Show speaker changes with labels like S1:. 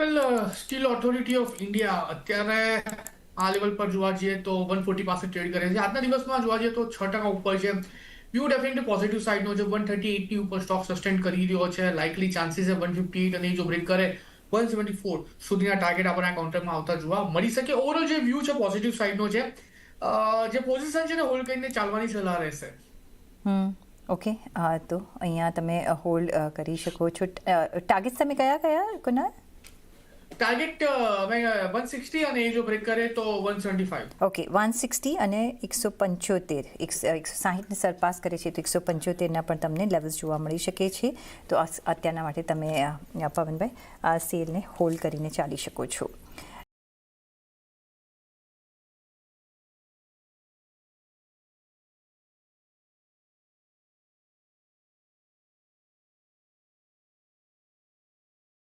S1: Well steel authority of India અત્યારે આ level પર જોવા જઈએ તો 140 પાસે ટ્રેડ કરે છે. આજના દિવસમાં જોવા જઈએ તો 6% ઉપર છે. વ્યૂ ડેફિનેટલી પોઝિટિવ સાઇડનો છે. 138 ની ઉપર સ્ટોક સસ્ટેન કરી રહ્યો છે. લાઇકલી ચાન્સીસ છે 158 અને જો બ્રેક કરે 174 સુધીના ટાર્ગેટ આપણને કાઉન્ટરમાં આવતા જોવા મળી શકે. ઓવરઓલ જે વ્યૂ છે પોઝિટિવ સાઇડનો છે. જે પોઝિશન છે ને હોલ્ડ કરીને ચાલવાની સલાહ રહેશે.
S2: ઓકે, તો અહીંયા તમે હોલ્ડ કરી શકો છો. ટાર્ગેટ તમે કયા કયા કુનાલ?
S1: ટાર્ગેટ અમે 160 અને જો બ્રેક કરે તો 175.
S2: ઓકે, 160 અને 175. 160ને સરપાસ કરે છે તો 175ના પણ તમને લેવલ્સ જોવા મળી શકે છે. તો અત્યારના માટે તમે પવનભાઈ આ સેલને હોલ્ડ કરીને ચાલી શકો છો.